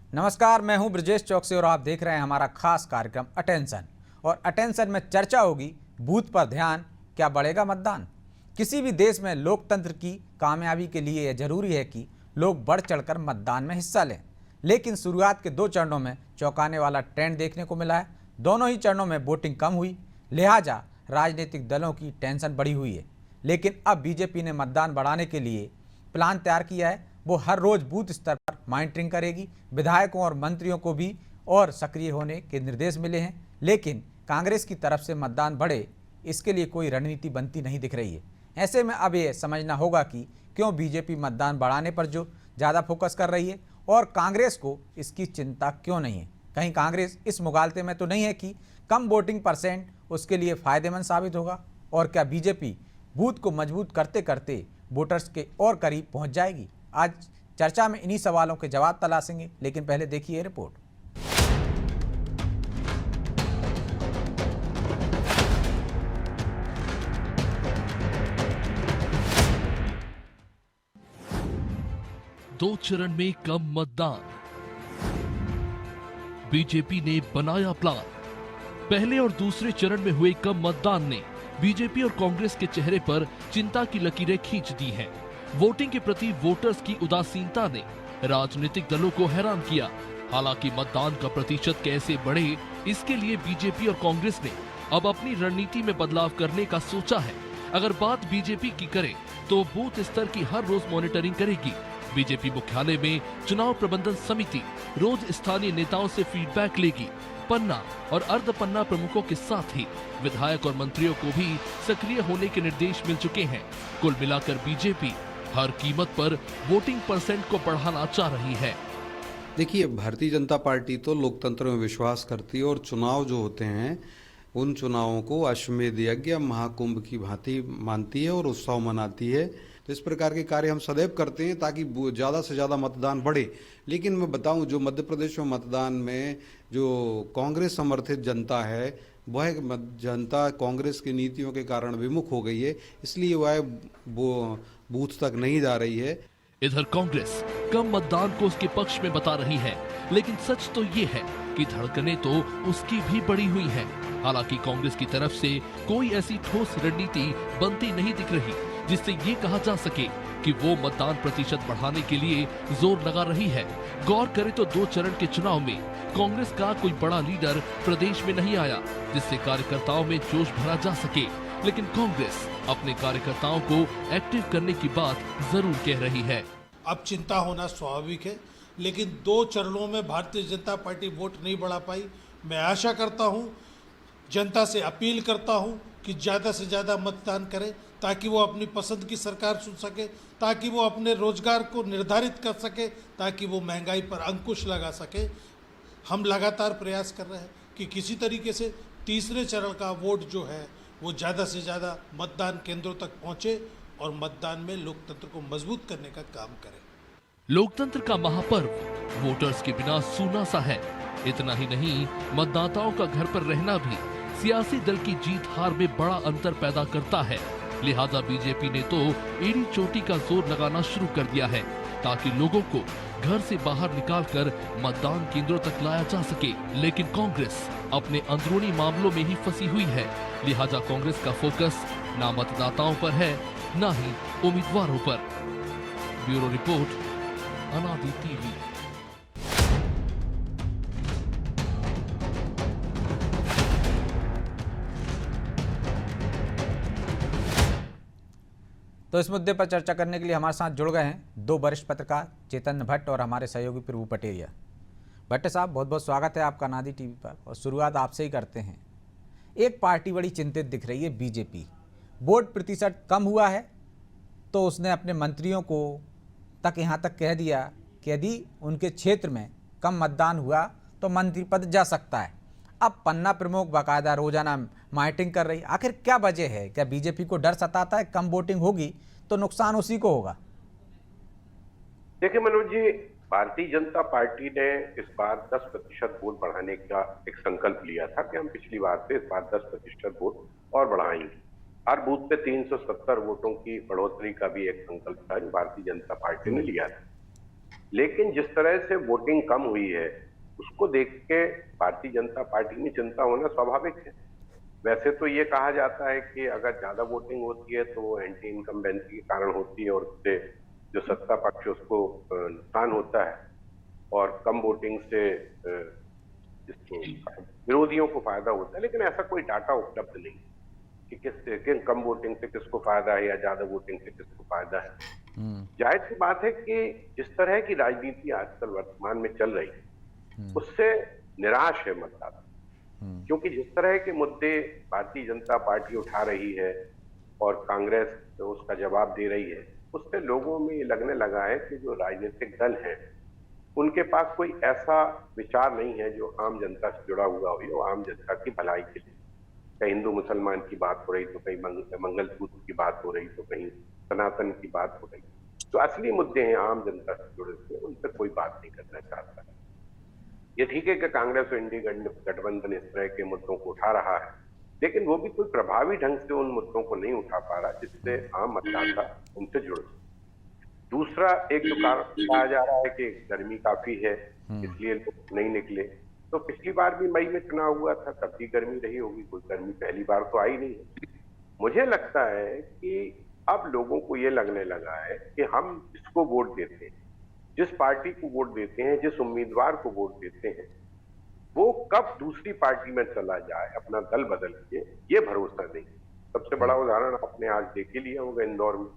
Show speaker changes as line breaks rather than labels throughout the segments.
नमस्कार, मैं हूं ब्रजेश चौकसी और आप देख रहे हैं हमारा खास कार्यक्रम अटेंशन। और अटेंशन में चर्चा होगी बूथ पर ध्यान, क्या बढ़ेगा मतदान। किसी भी देश में लोकतंत्र की कामयाबी के लिए यह जरूरी है कि लोग बढ़ चढ़कर मतदान में हिस्सा लें। लेकिन शुरुआत के 2 चरणों में चौंकाने वाला ट्रेंड देखने को मिला है। दोनों ही चरणों में वोटिंग कम हुई, लिहाजा राजनीतिक दलों की टेंशन बढ़ी हुई है। लेकिन अब बीजेपी ने मतदान बढ़ाने के लिए प्लान तैयार किया है। वो हर रोज बूथ स्तर पर मॉनिटरिंग करेगी। विधायकों और मंत्रियों को भी और सक्रिय होने के निर्देश मिले हैं। लेकिन कांग्रेस की तरफ से मतदान बढ़े, इसके लिए कोई रणनीति बनती नहीं दिख रही है। ऐसे में अब ये समझना होगा कि क्यों बीजेपी मतदान बढ़ाने पर जो ज़्यादा फोकस कर रही है और कांग्रेस को इसकी चिंता क्यों नहीं है। कहीं कांग्रेस इस मुगालते में तो नहीं है कि कम वोटिंग परसेंट उसके लिए फ़ायदेमंद साबित होगा। और क्या बीजेपी बूथ को मजबूत करते करते वोटर्स के और करीब पहुंच जाएगी। आज चर्चा में इन्हीं सवालों के जवाब तलाशेंगे, लेकिन पहले देखिए रिपोर्ट।
दो चरण में कम मतदान, बीजेपी ने बनाया प्लान। पहले और दूसरे चरण में हुए कम मतदान ने बीजेपी और कांग्रेस के चेहरे पर चिंता की लकीरें खींच दी हैं। वोटिंग के प्रति वोटर्स की उदासीनता ने राजनीतिक दलों को हैरान किया। हालांकि मतदान का प्रतिशत कैसे बढ़े, इसके लिए बीजेपी और कांग्रेस ने अब अपनी रणनीति में बदलाव करने का सोचा है। अगर बात बीजेपी की करें तो बूथ स्तर की हर रोज मॉनिटरिंग करेगी। बीजेपी मुख्यालय में चुनाव प्रबंधन समिति रोज स्थानीय नेताओं से फीडबैक लेगी। पन्ना और अर्ध पन्ना प्रमुखों के साथ ही विधायक और मंत्रियों को भी सक्रिय होने के निर्देश मिल चुके हैं। कुल मिलाकर बीजेपी हर कीमत पर वोटिंग परसेंट को बढ़ाना चाह रही है।
देखिए, भारतीय जनता पार्टी तो लोकतंत्र में विश्वास करती है और चुनाव जो होते हैं उन चुनावों को अश्वमेध यज्ञ महाकुंभ की भांति मानती है और उत्सव मनाती है। तो इस प्रकार के कार्य हम सदैव करते हैं ताकि ज़्यादा से ज़्यादा मतदान बढ़े। लेकिन मैं बताऊं, जो मध्य प्रदेश में मतदान में जो कांग्रेस समर्थित जनता है वह जनता कांग्रेस की नीतियों के कारण विमुख हो गई है, इसलिए वह बूथ तक नहीं जा रही है।
इधर कांग्रेस कम मतदान को उसके पक्ष में बता रही है, लेकिन सच तो ये है कि धड़कनें तो उसकी भी बढ़ी हुई हैं। हालांकि कांग्रेस की तरफ से कोई ऐसी ठोस रणनीति बनती नहीं दिख रही जिससे ये कहा जा सके कि वो मतदान प्रतिशत बढ़ाने के लिए जोर लगा रही है। गौर करें तो 2 चरण के चुनाव में कांग्रेस का कोई बड़ा लीडर प्रदेश में नहीं आया जिससे कार्यकर्ताओं में जोश भरा जा सके। लेकिन कांग्रेस अपने कार्यकर्ताओं को एक्टिव करने की बात जरूर कह रही है।
अब चिंता होना स्वाभाविक है, लेकिन 2 चरणों में भारतीय जनता पार्टी वोट नहीं बढ़ा पाई। मैं आशा करता हूं, जनता से अपील करता हूं कि ज़्यादा से ज़्यादा मतदान करें ताकि वो अपनी पसंद की सरकार चुन सके, ताकि वो अपने रोजगार को निर्धारित कर सके, ताकि वो महंगाई पर अंकुश लगा सके। हम लगातार प्रयास कर रहे हैं कि किसी तरीके से तीसरे चरण का वोट जो है वो ज़्यादा से ज़्यादा मतदान केंद्रों तक पहुँचे और मतदान में लोकतंत्र को मजबूत करने का काम करें।
लोकतंत्र का महापर्व वोटर्स के बिना सूना सा है। इतना ही नहीं, मतदाताओं का घर पर रहना भी सियासी दल की जीत हार में बड़ा अंतर पैदा करता है। लिहाजा बीजेपी ने तो एड़ी चोटी का जोर लगाना शुरू कर दिया है ताकि लोगों को घर से बाहर निकालकर मतदान केंद्रों तक लाया जा सके। लेकिन कांग्रेस अपने अंदरूनी मामलों में ही फंसी हुई है। लिहाजा कांग्रेस का फोकस ना मतदाताओं पर है, ना ही उम्मीदवारों पर। ब्यूरो रिपोर्ट, अनादि टीवी।
तो इस मुद्दे पर चर्चा करने के लिए हमारे साथ जुड़ गए हैं 2 वरिष्ठ पत्रकार चेतन भट्ट और हमारे सहयोगी प्रभु पटेरिया। भट्ट साहब, बहुत बहुत स्वागत है आपका नादी टीवी पर। और शुरुआत आपसे ही करते हैं। एक पार्टी बड़ी चिंतित दिख रही है, बीजेपी। वोट प्रतिशत कम हुआ है तो उसने अपने मंत्रियों को तक यहाँ तक कह दिया कि यदि उनके क्षेत्र में कम मतदान हुआ तो मंत्री पद जा सकता है। अब पन्ना प्रमुख बाकायदा रोजाना मॉनिटरिंग कर रही। आखिर क्या वजह है? क्या बीजेपी को डर सताता है कम वोटिंग होगी तो नुकसान उसी को होगा?
देखिए मनोज जी, भारतीय जनता पार्टी ने इस बार 10% वोट बढ़ाने का एक संकल्प लिया था कि हम पिछली बार से इस बार 10% वोट और बढ़ाएंगे। हर बूथ पे 370 वोटों की बढ़ोतरी का भी एक संकल्प था जो भारतीय जनता पार्टी ने लिया था। लेकिन जिस तरह से वोटिंग कम हुई है उसको देख के भारतीय जनता पार्टी में चिंता होना स्वाभाविक है। वैसे तो ये कहा जाता है कि अगर ज्यादा वोटिंग होती है तो वो एंटी इनकम्बेंसी के कारण होती है और उससे जो सत्ता पक्ष है उसको नुकसान होता है, और कम वोटिंग से जिसको विरोधियों को फायदा होता है। लेकिन ऐसा कोई डाटा उपलब्ध नहीं कि किस कम वोटिंग से किसको फायदा है या ज्यादा वोटिंग से किसको फायदा है। जाहिर सी बात है कि जिस तरह की राजनीति आजकल वर्तमान में चल रही है उससे निराश है मतदाता, क्योंकि जिस तरह के मुद्दे भारतीय जनता पार्टी उठा रही है और कांग्रेस उसका जवाब दे रही है, उससे लोगों में ये लगने लगा है कि जो राजनीतिक दल हैं उनके पास कोई ऐसा विचार नहीं है जो आम जनता से जुड़ा हुआ हो, जो आम जनता की भलाई के लिए। कहीं हिंदू मुसलमान की बात हो रही तो कहीं मंगलसूत्र की बात हो रही तो कहीं सनातन की बात हो रही। तो असली मुद्दे हैं आम जनता से जुड़े हुए, उन पर कोई बात नहीं करना चाहता। ये ठीक है कि कांग्रेस और इंडी गठबंधन इस तरह के मुद्दों को उठा रहा है, लेकिन वो भी कोई प्रभावी ढंग से उन मुद्दों को नहीं उठा पा रहा जिससे आम मतदाता उनसे जुड़। दूसरा एक जो कारण कहा जा रहा है कि गर्मी काफी है इसलिए लोग नहीं निकले, तो पिछली बार भी मई में चुनाव हुआ था तब भी गर्मी रही होगी, कोई गर्मी पहली बार तो आई नहीं है। मुझे लगता है कि अब लोगों को ये लगने लगा है कि हम जिसको वोट देते हैं, जिस पार्टी को वोट देते हैं, जिस उम्मीदवार को वोट देते हैं, वो कब दूसरी पार्टी में चला जाए अपना दल बदल के, ये भरोसा नहीं। सबसे बड़ा उदाहरण आपने आज देख ही लिया होगा इंदौर में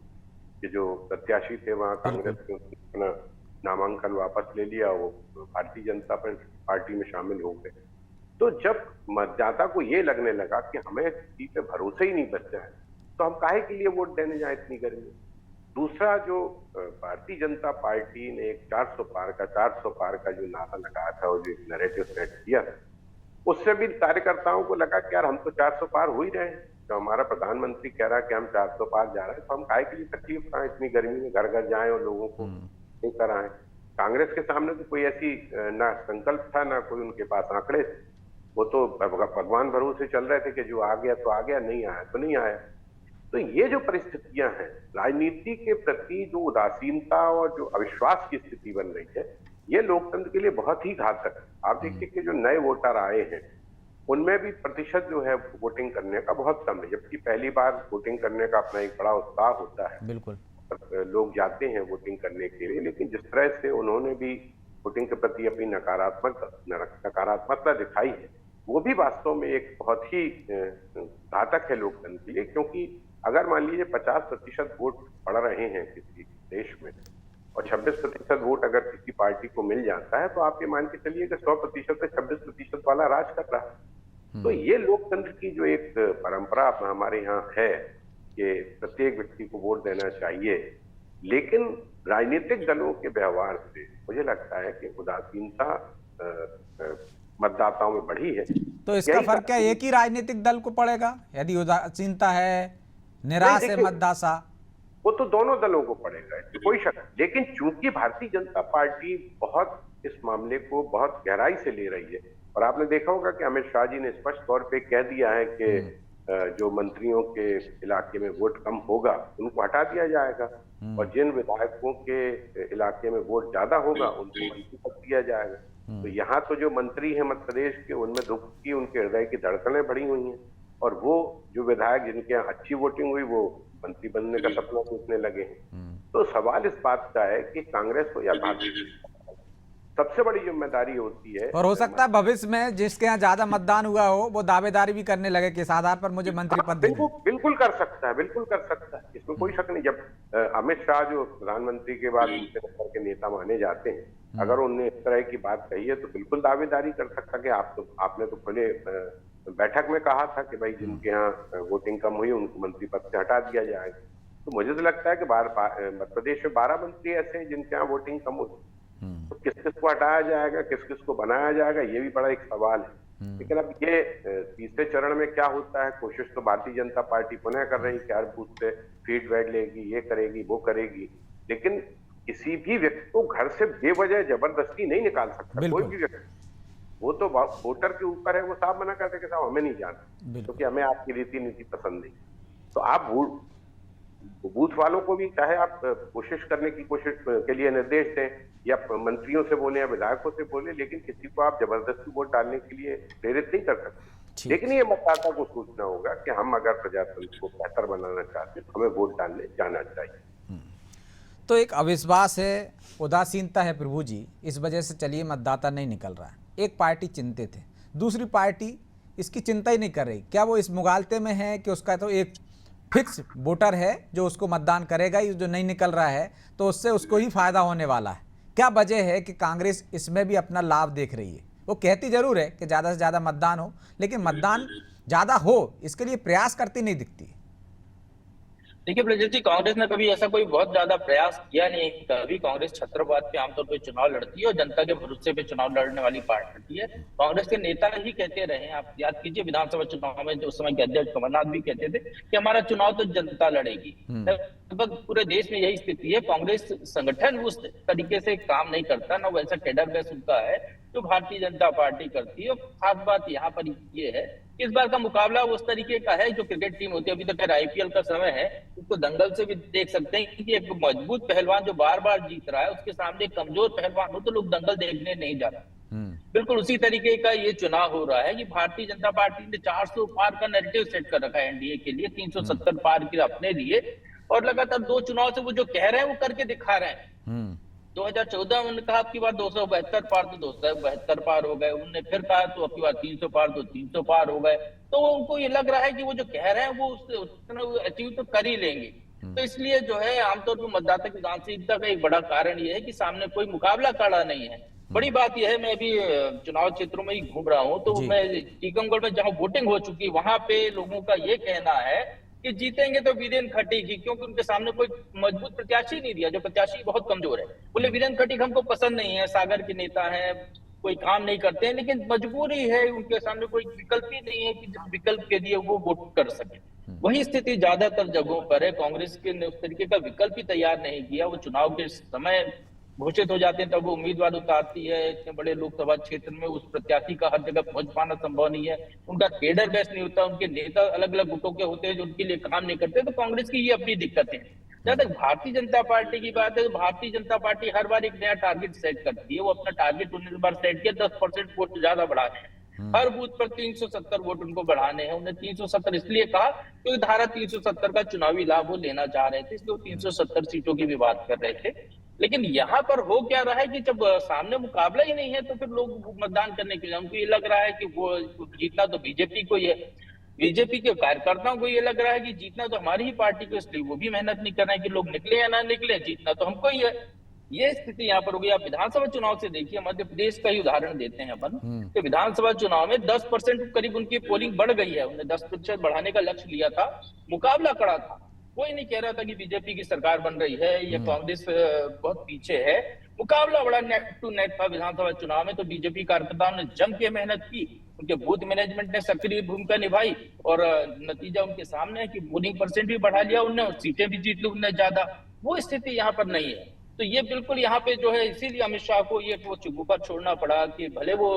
कि जो प्रत्याशी थे वहां कांग्रेस ने अपना नामांकन वापस ले लिया, वो भारतीय जनता पार्टी में शामिल हो गए। तो जब मतदाता को ये लगने लगा कि हमें किसी पे भरोसा ही नहीं बचा है तो हम काहे के लिए वोट देने जाए इतनी गर्मी। दूसरा जो भारतीय जनता पार्टी ने एक 400 पार का जो नारा लगाया था और जो एक नैरेटिव सेट किया था, उससे भी कार्यकर्ताओं को लगा कि यार हम तो 400 पार हो ही रहे हैं, तो हमारा प्रधानमंत्री कह रहा है कि हम 400 पार जा रहे हैं तो हम काहे के लिए तकलीफ उठाएं, इतनी गर्मी में घर घर जाएं और लोगों को नहीं कराएं। कांग्रेस के सामने तो कोई ऐसी ना संकल्प था ना कोई उनके पास आंकड़े, वो तो भगवान भरोसे चल रहे थे कि जो आ गया तो आ गया, नहीं आया तो नहीं आया। तो ये जो परिस्थितियां हैं, राजनीति के प्रति जो उदासीनता और जो अविश्वास की स्थिति बन रही है, ये लोकतंत्र के लिए बहुत ही घातक है। आप देखिए कि जो नए वोटर आए हैं उनमें भी प्रतिशत जो है वोटिंग करने का बहुत कम है, जबकि पहली बार वोटिंग करने का अपना एक बड़ा उत्साह होता है।
बिल्कुल
लोग जाते हैं वोटिंग करने के लिए, लेकिन जिस तरह से उन्होंने भी वोटिंग के प्रति अपनी नकारात्मकता दिखाई है, वो भी वास्तव में एक बहुत ही घातक है लोकतंत्र के लिए। क्योंकि अगर मान लीजिए 50% वोट पड़ रहे हैं किसी देश में और 26% वोट अगर किसी पार्टी को मिल जाता है, तो आप ये मान के चलिए कि 100% से 26% वाला राज कर रहा है। तो ये लोकतंत्र की जो एक परंपरा हमारे यहाँ है कि प्रत्येक व्यक्ति को वोट देना चाहिए, लेकिन राजनीतिक दलों के व्यवहार से मुझे लगता है कि उदासीनता मतदाताओं में बढ़ी है।
तो इसका फर्क क्या एक ही राजनीतिक दल को पड़ेगा यदि उदासीनता है, निराश है मतदाता?
वो तो दोनों दलों को पड़ेगा, कोई शक नहीं। लेकिन चूंकि भारतीय जनता पार्टी बहुत इस मामले को बहुत गहराई से ले रही है, और आपने देखा होगा कि अमित शाह जी ने स्पष्ट तौर पे कह दिया है कि जो मंत्रियों के इलाके में वोट कम होगा उनको हटा दिया जाएगा और जिन विधायकों के इलाके में वोट ज्यादा होगा उनको मंत्री पद दिया जाएगा। तो यहाँ तो जो मंत्री हैं मध्य प्रदेश के, उनमें दुख की उनके हृदय की धड़कनें बढ़ी हुई हैं, और वो जो विधायक जिनके यहाँ अच्छी वोटिंग हुई वो मंत्री बनने का सपना सोचने लगे हैं। तो सवाल इस बात का है कि कांग्रेस को या भाजपा सबसे बड़ी जिम्मेदारी होती है,
और हो सकता है भविष्य में जिसके यहाँ ज्यादा मतदान हुआ हो वो दावेदारी भी करने लगे कि इस आधार पर मुझे मंत्री पद दे।
बिल्कुल कर सकता है, बिल्कुल कर सकता है, इसमें कोई शक नहीं। जब अमित शाह जो प्रधानमंत्री के बाद दूसरे नंबर के नेता माने जाते हैं, अगर उन्होंने इस तरह की बात कही है तो बिल्कुल दावेदारी कर सकता है कि आपने तो खुले बैठक में कहा था कि भाई जिनके यहाँ वोटिंग कम हुई उनको मंत्री पद से हटा दिया जाएगा। तो मुझे तो लगता है कि मध्य प्रदेश में 12 मंत्री ऐसे हैं जिनके यहाँ वोटिंग कम हुई, तो किस किस को हटाया जाएगा, किस किस को बनाया जाएगा, ये भी बड़ा एक सवाल है। लेकिन अब ये तीसरे चरण में क्या होता है, कोशिश तो भारतीय जनता पार्टी पुनः कर रही है कि हर बूथ से फीडबैक लेगी, ये करेगी वो करेगी, लेकिन किसी भी व्यक्ति को घर से बेवजह जबरदस्ती नहीं निकाल सकता कोई भी व्यक्ति। वो तो वोटर के ऊपर है, वो साफ मना करते कि साहब हमें नहीं जाना क्योंकि हमें आपकी रीति नीति पसंद नहीं। तो आप बूथ वालों को भी चाहे आप कोशिश करने की कोशिश के लिए निर्देश दें या मंत्रियों से बोले या विधायकों से बोले, लेकिन किसी को आप जबरदस्ती वोट डालने के लिए प्रेरित नहीं कर सकते। लेकिन ये मतदाता को सोचना होगा कि हम अगर प्रजातंत्र को बेहतर बनाना चाहते हैं तो हमें वोट डालने जाना चाहिए।
तो एक अविश्वास है, उदासीनता है प्रभु जी, इस वजह से चलिए मतदाता नहीं निकल रहा है। एक पार्टी चिंतित है, दूसरी पार्टी इसकी चिंता ही नहीं कर रही। क्या वो इस मुगालते में है कि उसका तो एक फिक्स वोटर है जो उसको मतदान करेगा ही, जो नहीं निकल रहा है तो उससे उसको ही फायदा होने वाला है? क्या वजह है कि कांग्रेस इसमें भी अपना लाभ देख रही है? वो कहती जरूर है कि ज़्यादा से ज़्यादा मतदान हो, लेकिन मतदान ज़्यादा हो इसके लिए प्रयास करती नहीं दिखती।
देखिए ब्रजेश जी, कांग्रेस ने कभी ऐसा कोई बहुत ज्यादा प्रयास किया नहीं। कभी कांग्रेस छत्रवाद पे आमतौर पर चुनाव लड़ती है और जनता के भरोसे पे चुनाव लड़ने वाली पार्टी है। कांग्रेस के नेता ही कहते रहे हैं, आप याद कीजिए विधानसभा चुनाव में जो उस समय के अध्यक्ष कमलनाथ भी कहते थे कि हमारा चुनाव तो जनता लड़ेगी। लगभग पूरे देश में यही स्थिति है। कांग्रेस संगठन उस तरीके से काम नहीं करता, ना वैसा कैडर बेस उनका है जो भारतीय जनता पार्टी करती है। खास बात यहाँ पर ये है कि इस बार का मुकाबला उस तरीके का है जो क्रिकेट टीम होती है। अभी तक आईपीएल का समय है, उसको दंगल से भी देख सकते हैं कि एक मजबूत पहलवान जो बार बार जीत रहा है उसके सामने एक कमजोर पहलवान हो तो लोग दंगल देखने नहीं जाते। बिल्कुल उसी तरीके का ये चुनाव हो रहा है कि भारतीय जनता पार्टी ने 400 पार का नैरेटिव सेट कर रखा है एनडीए के लिए, 370 पार के अपने लिए, और लगातार 2 चुनाव से वो जो कह रहे हैं वो करके दिखा रहे हैं। 2014 में उन्होंने कहा आपकी बार 272 पार तो 272 पार हो गए, उन्होंने फिर कहा तो आपकी बार 300 पार तो 300 पार हो गए। तो उनको ये लग रहा है कि वो जो कह रहे हैं वो उससे अचीव तो कर ही लेंगे। तो इसलिए जो है आमतौर पर मतदाता की उदासीनता का एक बड़ा कारण ये है कि सामने कोई मुकाबला खड़ा नहीं है। बड़ी बात यह है, मैं अभी चुनाव क्षेत्रों में ही घूम रहा हूँ, तो मैं टीकमगढ़ में जहाँ वोटिंग हो चुकी वहां पे लोगों का ये कहना है कि जीतेंगे तो वीरेन खटीक ही, क्योंकि उनके सामने कोई मजबूत प्रत्याशी नहीं दिया, जो प्रत्याशी बहुत कमजोर है। बोले वीरेन खटीक हमको पसंद नहीं है, सागर के नेता हैं, कोई काम नहीं करते हैं, लेकिन मजबूरी है, उनके सामने कोई विकल्प ही नहीं है कि जिस विकल्प के लिए वो वोट कर सके। वही स्थिति ज्यादातर जगहों पर है। कांग्रेस के ने उस तरीके का विकल्प ही तैयार नहीं किया। वो चुनाव के समय घोषित हो जाते हैं तब वो उम्मीदवार उतारती है। इतने बड़े लोकसभा क्षेत्र में उस प्रत्याशी का हर जगह पहुंच पाना संभव नहीं है। उनका केडर बेस नहीं होता, उनके नेता अलग अलग गुटों के होते हैं जो उनके लिए काम नहीं करते। तो कांग्रेस की ये अपनी दिक्कत है। जहां तक भारतीय जनता पार्टी की बात है, तो भारतीय जनता पार्टी हर बार एक नया टारगेट सेट करती है। वो अपना टारगेट 19 बार सेट किया, 10% वोट ज्यादा बढ़ाने हैं। हर बूथ पर 370 वोट उनको बढ़ाने हैं। उन्हें 370 इसलिए कहा क्योंकि धारा 370 का चुनावी लाभ वो लेना चाह रहे थे, इसलिए वो 370 सीटों की भी बात कर रहे थे। लेकिन यहाँ पर हो क्या रहा है कि जब सामने मुकाबला ही नहीं है तो फिर लोग मतदान करने के लिए, उनको ये लग रहा है कि वो जीतना तो बीजेपी को ही है। बीजेपी के कार्यकर्ताओं को ये लग रहा है कि जीतना तो हमारी ही पार्टी को, इसलिए वो भी मेहनत नहीं कर रहे हैं कि लोग निकले या ना निकले, जीतना तो हमको ही है। ये स्थिति यहाँ पर हो गई। आप विधानसभा चुनाव से देखिए, मध्य प्रदेश का ही उदाहरण देते हैं अपन, कि विधानसभा चुनाव में 10% करीब उनकी पोलिंग बढ़ गई है। उन्हें 10% बढ़ाने का लक्ष्य लिया था, मुकाबला कड़ा था। कोई नहीं कह रहा था कि बीजेपी की सरकार बन रही है या कांग्रेस बहुत पीछे है। मुकाबला बड़ा नेक टू नेक था विधानसभा चुनाव में। तो बीजेपी कार्यकर्ताओं ने जम के मेहनत की, उनके बूथ मैनेजमेंट ने सक्रिय भूमिका निभाई और नतीजा उनके सामने है कि पोलिंग परसेंट भी बढ़ा लिया उनने और सीटें भी जीत ली उनने ज्यादा। वो स्थिति यहाँ पर नहीं है। तो ये बिल्कुल यहाँ पे जो है, इसीलिए अमित शाह को ये वो चुगुपर छोड़ना पड़ा कि भले वो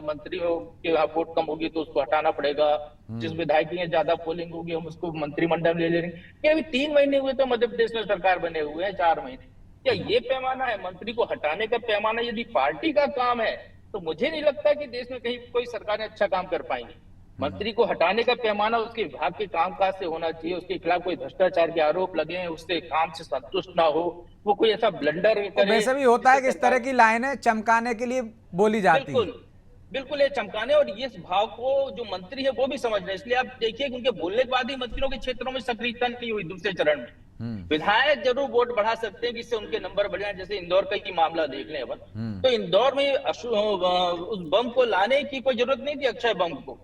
मंत्रियों के वोट कम होगी तो उसको हटाना पड़ेगा, जिस विधायक की ज्यादा पोलिंग होगी हम उसको मंत्रिमंडल ले लेंगे। अभी 3 महीने हुए तो मध्य प्रदेश में सरकार बने हुए हैं, 4 महीने। क्या ये पैमाना है मंत्री को हटाने का पैमाना? यदि पार्टी का काम है तो मुझे नहीं लगता कि देश में कहीं कोई सरकारें अच्छा काम कर पाएंगी। मंत्री को हटाने का पैमाना उसके विभाग के कामकाज से होना चाहिए, उसके खिलाफ कोई भ्रष्टाचार के आरोप लगे हैं, उससे काम से संतुष्ट ना हो, वो कोई ऐसा ब्लंडर करे।
वैसे भी होता है कि इस तरह की लाइनें चमकाने के लिए बोली जाती है।
बिल्कुल ये चमकाने, और ये भाव को जो मंत्री है वो भी समझ रहे हैं। इसलिए आप देखिए कि उनके बोलने के बाद ही मंत्रियों के क्षेत्रों में सक्रियता नहीं हुई दूसरे चरण में। विधायक जरूर वोट बढ़ा सकते हैं जिससे उनके नंबर बढ़ जाए। जैसे इंदौर का ही मामला देख लें अपन, तो इंदौर में उस बम को लाने की कोई जरूरत नहीं थी। अक्षय बम को,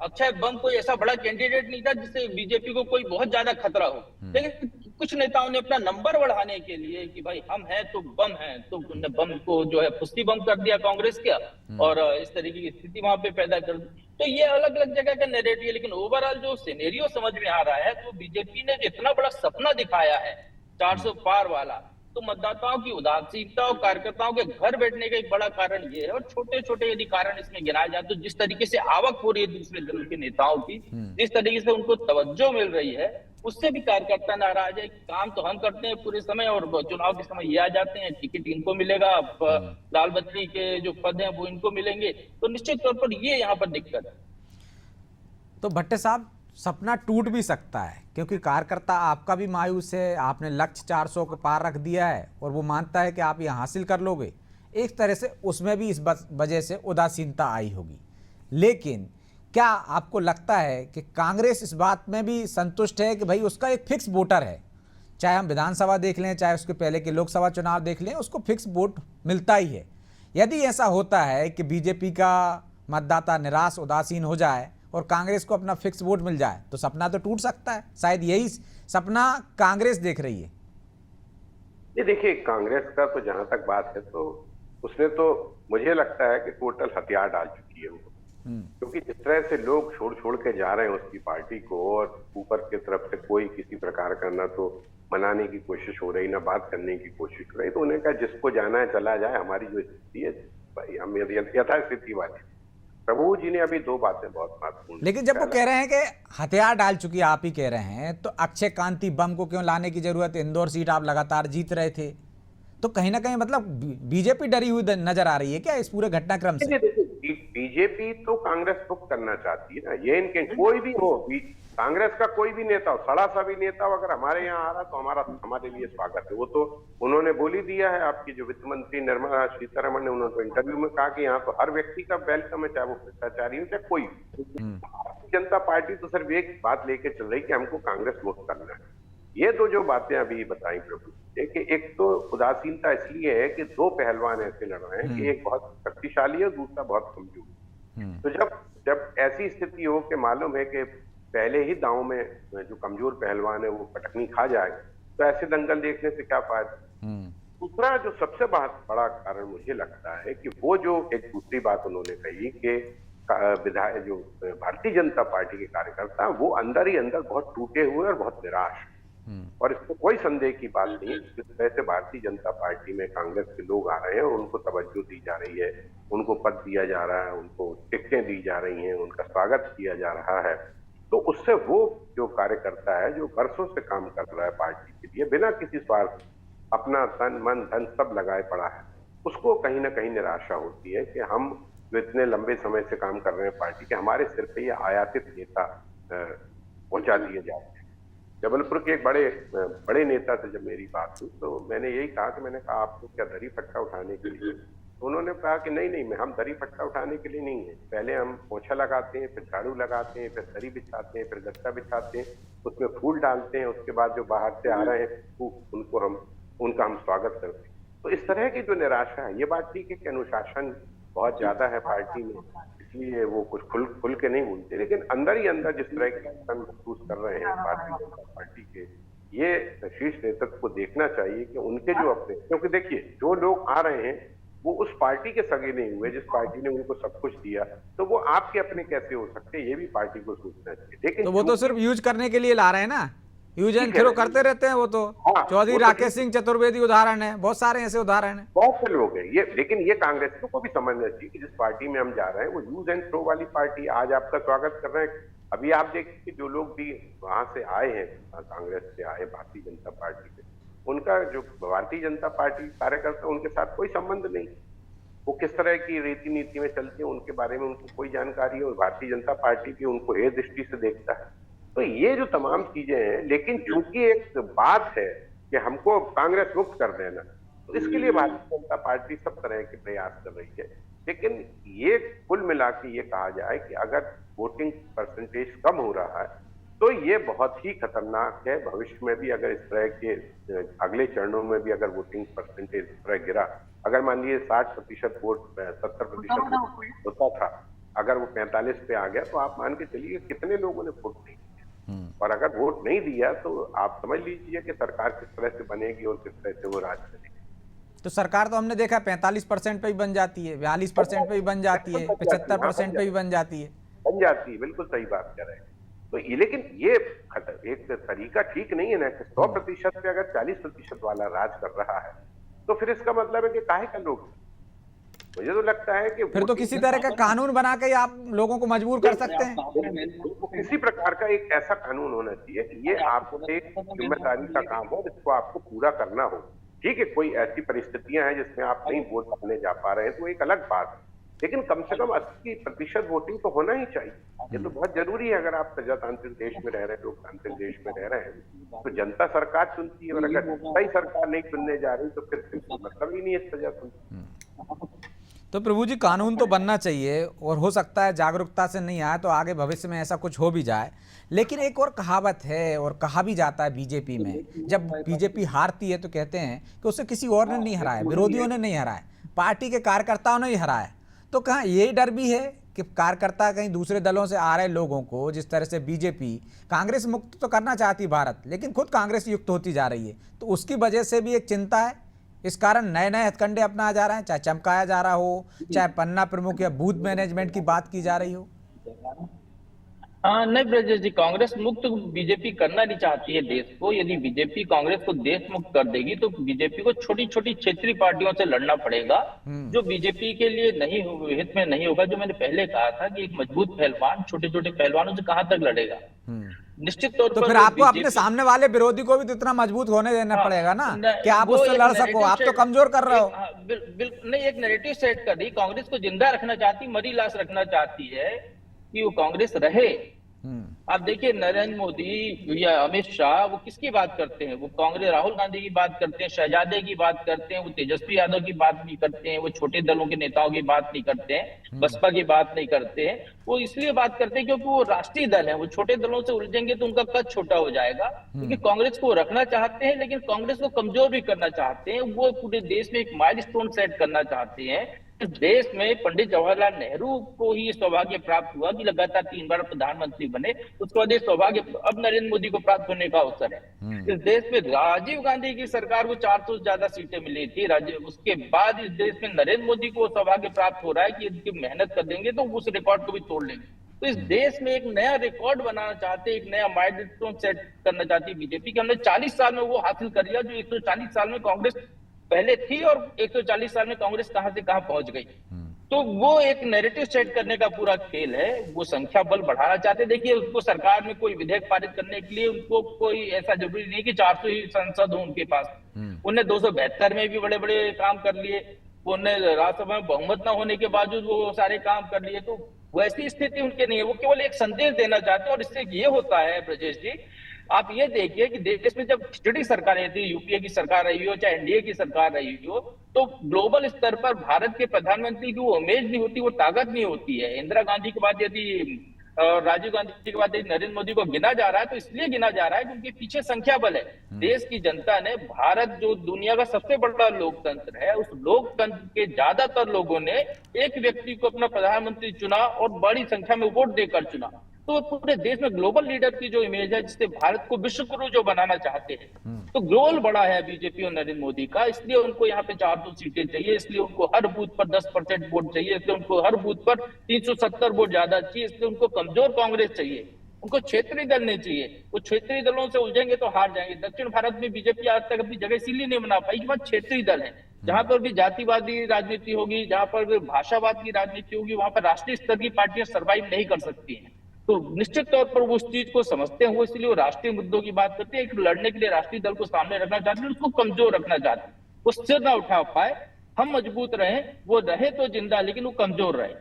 अक्षय बम कोई ऐसा बड़ा कैंडिडेट नहीं था जिससे बीजेपी को कोई बहुत ज्यादा खतरा हो। लेकिन कुछ नेताओं ने अपना नंबर बढ़ाने के लिए कि भाई हम हैं तो बम है, तो उन्होंने बम को जो है पुष्टि बम कर दिया कांग्रेस का, और इस तरीके की स्थिति वहां पे पैदा कर। तो ये अलग अलग जगह का नैरेटिव है। लेकिन ओवरऑल जो सिनेरियो समझ में आ रहा है, तो बीजेपी ने जो इतना बड़ा सपना दिखाया है 400 पार वाला, तो मतदाताओं की उदासीनता और कार्यकर्ताओं के घर बैठने का एक बड़ा कारण ये है। और छोटे छोटे यदि कारण इसमें गिनाए जाए तो जिस तरीके से आवक हो रही है दूसरे दल के नेताओं की, जिस तरीके से उनको तवज्जो मिल रही है, उससे भी कार्यकर्ता नाराज है। काम तो हम करते हैं पूरे समय और चुनाव के समय ये आ जाते हैं, टिकट इनको मिलेगा, लाल बत्ती के जो पद हैं वो इनको मिलेंगे, तो निश्चित तौर पर ये यहाँ पर दिक्कत है।
तो भट्टे साहब, सपना टूट भी सकता है क्योंकि कार्यकर्ता आपका भी मायूस है, आपने लक्ष्य 400 के पार रख दिया है और वो मानता है कि आप ये हासिल कर लोगे। एक तरह से उसमें भी इस वजह से उदासीनता आई होगी। लेकिन क्या आपको लगता है कि कांग्रेस इस बात में भी संतुष्ट है कि भाई उसका एक फिक्स वोटर है, चाहे हम विधानसभा देख लें चाहे उसके पहले के लोकसभा चुनाव देख लें, उसको फिक्स वोट मिलता ही है। यदि ऐसा होता है कि बीजेपी का मतदाता निराश उदासीन हो जाए और कांग्रेस को अपना फिक्स वोट मिल जाए तो सपना तो टूट सकता है। शायद यही सपना कांग्रेस देख रही है।
ये देखिए, कांग्रेस का तो जहां तक बात है तो उसने तो मुझे लगता है कि टोटल हथियार डाल चुकी है वो, क्योंकि जिस तरह से लोग छोड़ के जा रहे हैं उसकी पार्टी को और ऊपर की तरफ से कोई किसी प्रकार का ना तो मनाने की कोशिश हो रही ना बात करने की कोशिश हो रही, तो उन्हें कहा जिसको जाना है चला जाए, हमारी जो स्थिति है भाई हम यथास्थिति वाले। प्रभु जी ने अभी दो बातें बहुत महत्वपूर्ण,
लेकिन जब वो कह रहे हैं कि हथियार डाल चुकी आप ही कह रहे हैं, तो अक्षय कांति बम को क्यों लाने की जरूरत है? इंदौर सीट आप लगातार जीत रहे थे, तो कहीं ना कहीं मतलब बीजेपी डरी हुई नजर आ रही है क्या इस पूरे घटनाक्रम से?
बीजेपी तो कांग्रेस मुक्त करना चाहती है ना, ये इनके कोई भी हो, कांग्रेस का कोई भी नेता हो, सड़ा सा भी नेता हो, अगर हमारे यहाँ आ रहा तो हमारे लिए स्वागत है। वो तो उन्होंने बोल ही दिया है। आपकी जो वित्त मंत्री निर्मला सीतारमण ने उन्होंने तो इंटरव्यू में कहा कि यहाँ तो हर व्यक्ति का वेलकम है, चाहे वो भ्रष्टाचारी हो चाहे कोई। भारतीय जनता पार्टी तो सिर्फ एक बात लेके चल रही कि हमको कांग्रेस मुक्त करना है। ये दो जो बातें अभी बताई प्रभु, एक तो उदासीनता इसलिए है कि दो पहलवान ऐसे लड़ रहे हैं कि एक बहुत शक्तिशाली है, दूसरा बहुत कमजोर। तो जब ऐसी स्थिति हो कि मालूम है कि पहले ही दांव में जो कमजोर पहलवान है वो पटकनी खा जाए, तो ऐसे दंगल देखने से क्या फायदा। दूसरा जो सबसे बड़ा कारण मुझे लगता है कि वो जो एक दूसरी बात उन्होंने कही कि विधायक जो भारतीय जनता पार्टी के कार्यकर्ता वो अंदर ही अंदर बहुत टूटे हुए और बहुत निराश, और इसमें कोई संदेह की बात नहीं। जिस तरह से भारतीय जनता पार्टी में कांग्रेस के लोग आ रहे हैं और उनको तवज्जो दी जा रही है, उनको पद दिया जा रहा है, उनको टिकटें दी जा रही हैं, उनका स्वागत किया जा रहा है, तो उससे वो जो कार्यकर्ता है जो वर्षों से काम कर रहा है पार्टी के लिए बिना किसी स्वार्थ, अपना तन मन धन सब लगाए पड़ा है, उसको कहीं ना कहीं निराशा होती है कि हम जो इतने लंबे समय से काम कर रहे हैं पार्टी के, हमारे सिर पे ये आयातित नेता पहुंचा दिए जाते हैं। जबलपुर के एक बड़े नेता से जब मेरी बात हुई तो मैंने यही कहा कि मैंने कहा आपको क्या दरी फट्टा उठाने के लिए? तो उन्होंने कहा कि नहीं, हम दरी फट्टा उठाने के लिए नहीं है, पहले हम पोछा लगाते हैं, फिर झाड़ू लगाते हैं, फिर दरी बिछाते हैं, फिर गत्ता बिछाते हैं, उसमें फूल डालते हैं, उसके बाद जो बाहर से आ रहे हैं उनका हम स्वागत करते हैं। तो इस तरह की जो निराशा है, ये बात ठीक है कि अनुशासन बहुत ज्यादा है पार्टी में, इसलिए वो कुछ खुल के नहीं बोलते, लेकिन अंदर ही अंदर जिस तरह की महसूस कर रहे हैं भारतीय जनता पार्टी के, ये शीर्ष नेतृत्व को देखना चाहिए कि उनके जो अपने, क्योंकि देखिए जो लोग आ रहे हैं वो उस पार्टी के सगे नहीं हुए जिस पार्टी ने उनको सब कुछ दिया, तो वो आपके अपने कैसे हो सकते हैं, ये भी पार्टी को सोचना चाहिए। लेकिन
तो वो तो सिर्फ यूज करने के लिए ला रहे हैं ना, यूज एंड थ्रो करते रहते हैं वो तो। चौधरी राकेश सिंह चतुर्वेदी उदाहरण है, बहुत सारे ऐसे उदाहरण हैं,
बहुत से लोग हैं ये। लेकिन ये कांग्रेसियों को भी समझना चाहिए कि जिस पार्टी में हम जा रहे हैं वो यूज एंड थ्रो वाली पार्टी। आज आपका स्वागत कर रहे हैं, अभी आप देखिए जो लोग भी वहां से आए हैं, कांग्रेस से आए भारतीय जनता पार्टी से, उनका जो भारतीय जनता पार्टी कार्यकर्ता उनके साथ कोई संबंध नहीं, वो किस तरह की रीति नीति में चलते हैं उनके बारे में उनको कोई जानकारी है, और भारतीय जनता पार्टी भी उनको हे दृष्टि से देखता है। तो ये जो तमाम चीजें हैं, लेकिन चूंकि एक बात है कि हमको कांग्रेस मुक्त कर देना, तो इसके लिए भारतीय जनता पार्टी सब तरह के प्रयास कर रही है। लेकिन ये कुल मिला के ये कहा जाए कि अगर वोटिंग परसेंटेज कम हो रहा है तो ये बहुत ही खतरनाक है। भविष्य में भी अगर इस तरह के अगले चरणों में भी अगर वोटिंग परसेंटेज इस तरह गिरा, अगर मान लीजिए 60% वोट 70% होता था, अगर वो 45 पे आ गया तो आप मान के चलिए कितने लोगों ने वोट नहीं दिया, और अगर वोट नहीं दिया तो आप समझ लीजिए कि सरकार किस तरह से बनेगी और किस तरह से वो राज करेगी।
तो सरकार तो हमने देखा 45% पे भी बन जाती है, 42% पे भी बन जाती है, 75% पे भी बन जाती है,
बिल्कुल सही बात कर रहे हैं। तो ये, लेकिन ये एक तरीका ठीक नहीं है ना कि 100% पे अगर 40% वाला राज कर रहा है, तो फिर इसका मतलब है कि काहे का लोग मुझे तो लगता है कि
फिर तो किसी तरह का कानून बना के आप लोगों को मजबूर कर सकते हैं।
तो किसी प्रकार का एक ऐसा कानून होना चाहिए कि ये आपको एक जिम्मेदारी का काम हो, जिसको आपको पूरा करना हो। ठीक है, कोई ऐसी परिस्थितियां हैं जिसमें आप नहीं वोट डालने जा पा रहे हैं तो एक अलग बात है, लेकिन कम से कम 80% वोटिंग तो होना ही चाहिए। ये तो बहुत जरूरी है। अगर आप प्रजातांत्रिक देश में रह रहे हैं, लोकतांत्रिक देश में रह रहे हैं, तो जनता सरकार चुनती है, और अगर जनता ही सरकार नहीं चुनने जा रही तो फिर मतलब ही नहीं है प्रजातंत्र।
तो प्रभु जी, कानून तो बनना चाहिए, और हो सकता है जागरूकता से नहीं आए तो आगे भविष्य में ऐसा कुछ हो भी जाए। लेकिन एक और कहावत है, और कहा भी जाता है बीजेपी में, जब बीजेपी हारती है तो कहते हैं कि उसे किसी और ने नहीं हराया, विरोधियों ने नहीं हराया, पार्टी के कार्यकर्ताओं ने ही हराया। तो कहाँ यही डर भी है कि कार्यकर्ता कहीं दूसरे दलों से आ रहे लोगों को, जिस तरह से बीजेपी कांग्रेस मुक्त तो करना चाहती भारत, लेकिन खुद कांग्रेस युक्त होती जा रही है, तो उसकी वजह से भी एक चिंता है। इस कारण नए नए हथकंडे अपनाए जा रहे हैं, चाहे चमकाया जा रहा हो, चाहे पन्ना प्रमुख या बूथ मैनेजमेंट की बात की जा रही हो।
हाँ, नहीं ब्रजेश जी, कांग्रेस मुक्त बीजेपी करना नहीं चाहती है देश को। यदि बीजेपी कांग्रेस को देश मुक्त कर देगी तो बीजेपी को छोटी छोटी क्षेत्रीय पार्टियों से लड़ना पड़ेगा, जो बीजेपी के लिए नहीं हित में नहीं होगा। जो मैंने पहले कहा था कि एक मजबूत पहलवान छोटे छोटे पहलवानों से कहां तक लड़ेगा। निश्चित तौर पर
तो फिर आपको अपने सामने वाले विरोधी को भी तो इतना मजबूत होने देना पड़ेगा ना कि आप उससे लड़ सको। आप तो कमजोर कर रहे हो।
नहीं, एक नैरेटिव सेट कर दी। कांग्रेस को जिंदा रखना चाहती, मरी लाश रखना चाहती है कि वो कांग्रेस रहे। आप देखिए, नरेंद्र मोदी या अमित शाह वो किसकी बात करते हैं? वो कांग्रेस राहुल गांधी की बात करते हैं, शहजादे की बात करते हैं, वो तेजस्वी यादव की बात नहीं करते हैं, वो छोटे दलों के नेताओं की बात नहीं करते हैं, बसपा की बात नहीं करते हैं। वो इसलिए बात करते हैं क्योंकि वो राष्ट्रीय दल है। वो छोटे दलों से उलझेंगे तो उनका कद छोटा हो जाएगा। क्योंकि कांग्रेस को रखना चाहते हैं, लेकिन कांग्रेस को कमजोर भी करना चाहते हैं। वो पूरे देश में एक माइलस्टोन सेट करना चाहते हैं। इस देश में पंडित जवाहरलाल नेहरू को ही सौभाग्य प्राप्त हुआ कि लगातार 3 बार प्रधानमंत्री बने। उसके बाद ये सौभाग्य अब नरेंद्र मोदी को प्राप्त होने का अवसर है। इस देश में राजीव गांधी की सरकार को 400 से ज्यादा सीटें मिली थी। उसके बाद इस देश में नरेंद्र मोदी को सौभाग्य प्राप्त हो रहा है कि इनकी मेहनत कर देंगे तो उस रिकॉर्ड को भी तोड़ लेंगे। तो इस देश में एक नया रिकॉर्ड बनाना चाहते हैं, एक नया माइलस्टोन सेट करना चाहती है बीजेपी कि हमने 40 साल में वो हासिल कर लिया जो 140 साल में कांग्रेस पहले थी, और 140 साल में कांग्रेस कहां से कहां पहुंच गई। तो वो एक नैरेटिव सेट करने का पूरा खेल है। वो संख्या बल बढ़ाना चाहते हैं। देखिए, उसको सरकार में कोई विधेयक पारित करने के लिए उनको कोई ऐसा जरूरी नहीं कि 400 ही सांसद हो उनके पास। उन्हें 272 में भी बड़े बड़े काम कर लिए। उन्हें राज्यसभा में बहुमत न होने के बावजूद वो सारे काम कर लिए। तो वैसी स्थिति उनके नहीं है। वो केवल एक संदेश देना चाहते हैं। और इससे ये होता है ब्रजेश जी, आप ये देखिए कि देश में जब खिचड़ी सरकार रही थी, यूपीए की सरकार रही हो चाहे एनडीए की सरकार रही हो, तो ग्लोबल स्तर पर भारत के प्रधानमंत्री की वो इमेज नहीं होती, वो ताकत नहीं होती है। इंदिरा गांधी के बाद यदि राजीव गांधी के बाद नरेंद्र मोदी को गिना जा रहा है तो इसलिए गिना जा रहा है क्योंकि पीछे संख्या बल है। देश की जनता ने, भारत जो दुनिया का सबसे बड़ा लोकतंत्र है, उस लोकतंत्र के ज्यादातर लोगों ने एक व्यक्ति को अपना प्रधानमंत्री चुना और बड़ी संख्या में वोट देकर चुना। तो पूरे देश में ग्लोबल लीडर की जो इमेज है, जिससे भारत को विश्व गुरु जो बनाना चाहते हैं, तो गोल बड़ा है बीजेपी और नरेंद्र मोदी का। इसलिए उनको यहाँ पे 400 सीटें चाहिए, इसलिए उनको हर बूथ पर 10% वोट चाहिए, इसलिए उनको हर बूथ पर 370 वोट ज्यादा चाहिए, इसलिए उनको कमजोर कांग्रेस चाहिए, उनको क्षेत्रीय दल नहीं चाहिए। वो क्षेत्रीय दलों से उलझेंगे तो हार जाएंगे। दक्षिण भारत में बीजेपी आज तक अपनी जगह इसीलिए नहीं बना पाई कि वहां क्षेत्रीय दल है। जहां पर भी जातिवादी राजनीति होगी, जहां पर भी भाषावाद की राजनीति होगी, वहां पर राष्ट्रीय स्तर की पार्टियां सर्वाइव नहीं कर सकती हैं। तो निश्चित तौर पर वो उस चीज को समझते हैं, वो इसलिए वो राष्ट्रीय मुद्दों की बात करते हैं। एक लड़ने के लिए राष्ट्रीय दल को सामने रखना चाहते हैं, उसको कमजोर रखना चाहते हैं। वो सिर ना उठा पाए, हम मजबूत रहे, वो रहे तो जिंदा, लेकिन वो कमजोर रहे।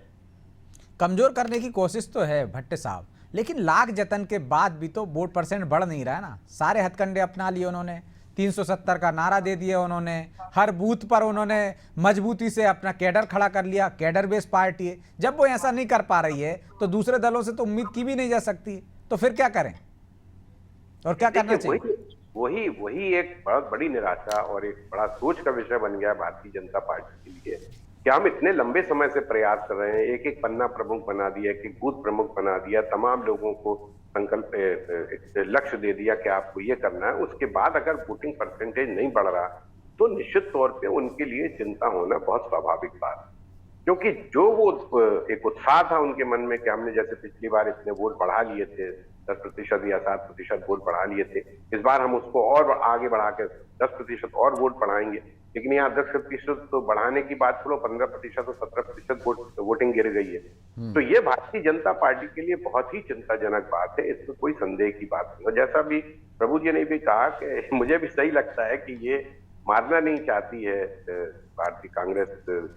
कमजोर करने की कोशिश तो है भट्टे साहब, लेकिन लाख जतन के बाद भी तो वोट परसेंट बढ़ नहीं रहा है ना। सारे हथकंडे अपना लिए उन्होंने, 370 का नारा दे दिया उन्होंने, हर बूथ पर उन्होंने मजबूती से अपना कैडर खड़ा कर लिया। कैडर बेस्ड पार्टी है। जब वो ऐसा नहीं कर पा रही है तो दूसरे दलों से तो उम्मीद की भी नहीं जा सकती। तो फिर क्या करें और क्या करना चाहिए?
वही एक बहुत बड़ी निराशा और एक बड़ा सोच का विषय बन गया भारतीय जनता पार्टी के लिए कि हम इतने लंबे समय से प्रयास कर रहे हैं। एक एक पन्ना प्रमुख बना दिया, एक एक बूथ प्रमुख बना दिया, तमाम लोगों को संकल्प लक्ष्य दे दिया कि आपको ये करना है। उसके बाद अगर वोटिंग परसेंटेज नहीं बढ़ रहा तो निश्चित तौर पे उनके लिए चिंता होना बहुत स्वाभाविक बात है। क्योंकि जो वो एक उत्साह था उनके मन में कि हमने जैसे पिछली बार इतने वोट बढ़ा लिए थे, 10% या 7% वोट बढ़ा लिए थे, इस बार हम उसको और आगे बढ़ा के 10% और वोट बढ़ाएंगे, लेकिन यहाँ 10% तो बढ़ाने की बात करो, 15% और 17% वोटिंग गिर गई है। तो ये भारतीय जनता पार्टी के लिए बहुत ही चिंताजनक बात है, इसमें कोई संदेह की बात नहीं। और जैसा भी प्रभु जी ने भी कहा कि मुझे भी सही लगता है कि ये मारना नहीं चाहती है, भारतीय कांग्रेस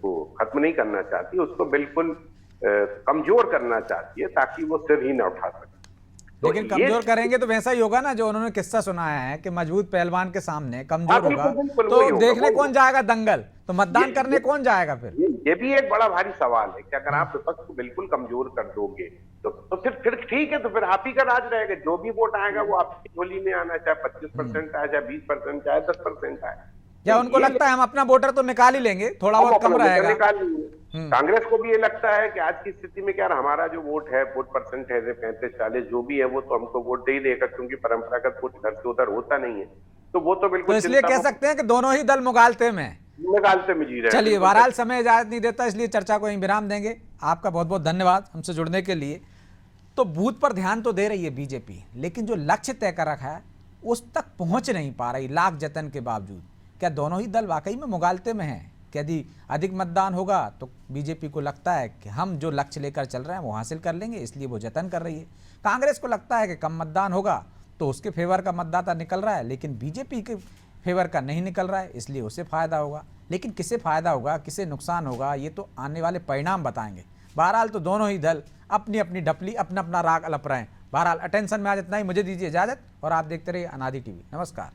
को खत्म नहीं करना चाहती, उसको बिल्कुल कमजोर करना चाहती है ताकि वो सिर ही ना उठा सके। तो
लेकिन कमजोर करेंगे तो वैसा ही होगा ना जो उन्होंने किस्सा सुनाया है कि मजबूत पहलवान के सामने कमजोर
बिल्कुल,
होगा
बिल्कुल,
तो
वही होगा,
देखने
वही
कौन
होगा।
जाएगा दंगल, तो मतदान करने कौन जाएगा फिर?
ये भी एक बड़ा भारी सवाल है कि अगर आप विपक्ष को बिल्कुल कमजोर कर दोगे तो फिर ठीक है, तो फिर आप ही का राज रहेगा, जो भी वोट आएगा वो आपकी झोली में आना, चाहे 25% आए, चाहे 20%, चाहे 10% आए।
क्या उनको लगता है हम अपना वोटर तो निकाल ही लेंगे, थोड़ा बहुत कम रहेगा?
निकाल लेंगे। कांग्रेस को भी ये लगता है कि आज की स्थिति में क्या हमारा जो वोट है, वोट परसेंट है 35-40 जो भी है, वो तो हमको वोट दे ही देगा, क्योंकि परंपरागत वोट इधर से उधर होता नहीं है। तो वो तो बिल्कुल
तो इसलिए कह सकते हैं कि दोनों ही दल मुगालते में हैं।
निकालते में जी रहे हैं।
चलिए, बहरहाल समय इजाजत नहीं देता, इसलिए चर्चा को यहीं विराम देंगे। आपका बहुत बहुत धन्यवाद हमसे जुड़ने के लिए। तो बूथ पर ध्यान तो दे रही है बीजेपी, लेकिन जो लक्ष्य तय कर रखा है उस तक पहुंच नहीं पा रही लाख जतन के बावजूद। क्या दोनों ही दल वाकई में मुगालते में हैं? कि यदि अधिक मतदान होगा तो बीजेपी को लगता है कि हम जो लक्ष्य लेकर चल रहे हैं वो हासिल कर लेंगे, इसलिए वो जतन कर रही है। कांग्रेस को लगता है कि कम मतदान होगा तो उसके फेवर का मतदाता निकल रहा है, लेकिन बीजेपी के फेवर का नहीं निकल रहा है, इसलिए उसे फायदा होगा। लेकिन किसे फायदा होगा, किसे नुकसान होगा, ये तो आने वाले परिणाम बताएंगे। बहरहाल तो दोनों ही दल अपनी अपनी ढपली, अपना अपना राग अलप रहे हैं। बहरहाल अटेंशन में आज इतना ही, मुझे दीजिए इजाजत और आप देखते रहिए अनादि टीवी। नमस्कार।